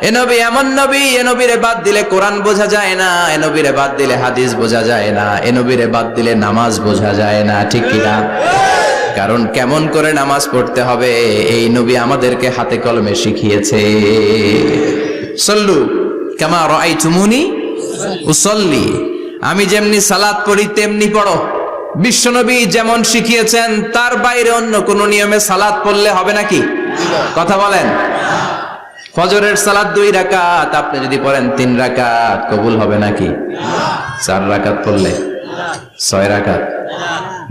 এ নবী এমন নবী, এ নবীরে বাদ দিলে কোরআন বোঝা যায় না, এ নবীরে বাদ দিলে হাদিস বোঝা যায় না, এ নবীরে বাদ দিলে নামাজ বোঝা যায় না, ঠিক কিনা? কারণ কেমন করে নামাজ পড়তে হবে এই নবী আমাদেরকে হাতে কলমে শিখিয়েছে। সল্লু কামা রাআইতুমুনি উসাল্লি, আমি যেমনি সালাত পড়ি তেমনি পড়ো। বিশ্বনবী যেমন শিখিয়েছেন তার বাইরে অন্য কোন নিয়মে সালাত পড়লে হবে নাকি? কথা বলেন। ফজরের সালাত 2 রাকাত, আপনি যদি পড়েন 3 রাকাত, কবুল হবে নাকি? 4 রাকাত পড়লে, 6 রাকাত,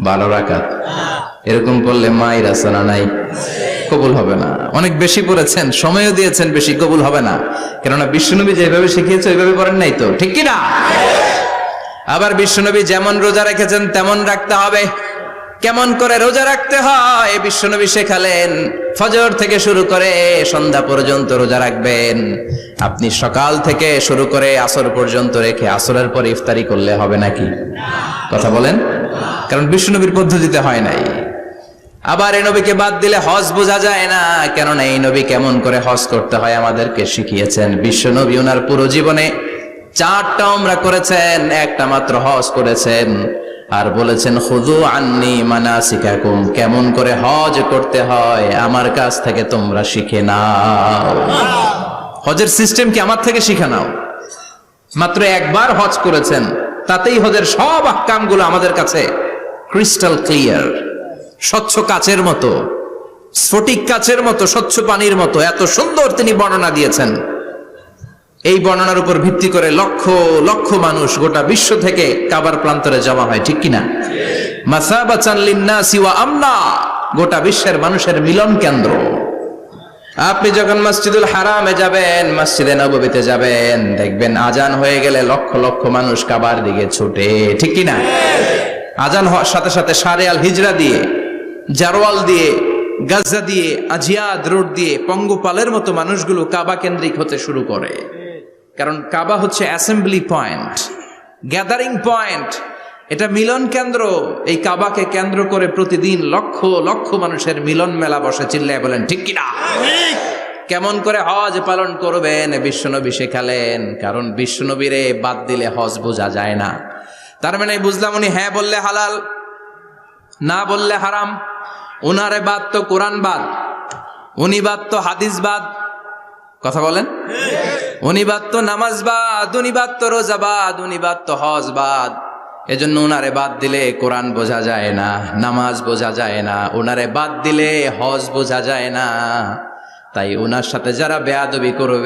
12 রাকাত এরকম পড়লে মাইরা সানা নাই, কবুল হবে না। অনেক বেশি পড়েছেন, সময়ও দিয়েছেন বেশি, কবুল হবে না। কেননা বিশ্বনবী যেভাবে শিখিয়েছে ওইভাবে পড়েন নাই তো, ঠিক কিনা? আবার বিশ্বনবী যেমন রোজা রেখেছেন তেমন রাখতে হবে। কেমন করে রোজা রাখতে হয় বিশ্বনবী শেখালেন। ফজর থেকে শুরু করে সন্ধ্যা পর্যন্ত রোজা রাখবেন। আপনি সকাল থেকে শুরু করে আসর পর্যন্ত রেখে আসরের পর ইফতারি করলে হবে নাকি? কথা বলেন। কারণ বিশ্বনবীর পদ্ধতিতে হয় নাই। আবার এই নবীকে বাদ দিলে হজ বোঝা যায় না, কেননা এই নবী কেমন করে হজ করতে হয় আমাদেরকে শিখিয়েছেন। বিশ্বনবী ওনার পুরো জীবনে 4টা উমরা করেছেন, একটা মাত্র হজ করেছেন। আর বলেছেন খুযু আন্নী মানাসিকাকুম, কেমন করে হজ করতে হয় আমার কাছ থেকে তোমরা শিখে নাও। হজের সিস্টেম কি আমার থেকে শিখে নাও। মাত্র একবার হজ করেছেন, তাতেই হজের সব আহকামগুলো আমাদের কাছে ক্রিস্টাল ক্লিয়ার, স্বচ্ছ কাচের মতো, স্ফটিক কাচের মতো, স্বচ্ছ পানির মতো এত সুন্দর তিনি বর্ণনা দিয়েছেন। এই বর্ণনার উপর ভিত্তি করে লক্ষ লক্ষ মানুষ গোটা বিশ্ব থেকে কাবার প্রান্তরে জমা হয়, ঠিক কিনা? মাসাবাতান লিন্নাসি ওয়া আমনা, গোটা বিশ্বের মানুষের মিলন কেন্দ্র। আপনি যখন মসজিদুল হারামে যাবেন, মসজিদে নববীতে যাবেন, দেখবেন আজান হয়ে গেলে লক্ষ লক্ষ মানুষ কাবার দিকে ছুটে, ঠিক কিনা? আজান হওয়ার সাথে সাথে শারে আল হিজরা দিয়ে, জারওয়াল দিয়ে, গাজা দিয়ে, আজিয়াদ রোড দিয়ে পঙ্গপালের মতো মানুষগুলো কাবা কেন্দ্রিক হতে শুরু করে। কারণ কাবা হচ্ছে অ্যাসেম্বলি পয়েন্ট, গ্যাদারিং পয়েন্ট, এটা মিলন কেন্দ্র। এই কাবাকে কেন্দ্র করে প্রতিদিন লক্ষ লক্ষ মানুষের মিলন মেলা বসে। চিল্লায় বলেন ঠিক কিনা? কেমন করে হজ পালন করবেন বিশ্বনবী শেখালেন। কারণ বিশ্বনবীরে বাদ দিলে হজ বোঝা যায় না। তার মানে বুঝলাম উনি হ্যাঁ বললে হালাল, না বললে হারাম। উনারে বাদ তো কোরআন বাদ, উনি বাদ তো হাদিস বাদ। কথা বলেন। উনি বাদ তো নামাজ বাদ, উনি বাদ তো রোজা বাদ, উনি বাদ তো হজ বাদ। এজন্য উনারে বাদ দিলে কোরআন বোঝা যায় না, নামাজ বোঝা যায় না, উনারে বাদ দিলে হজ বোঝা যায় না। তাই উনার সাথে যারা বেয়াদবি করবে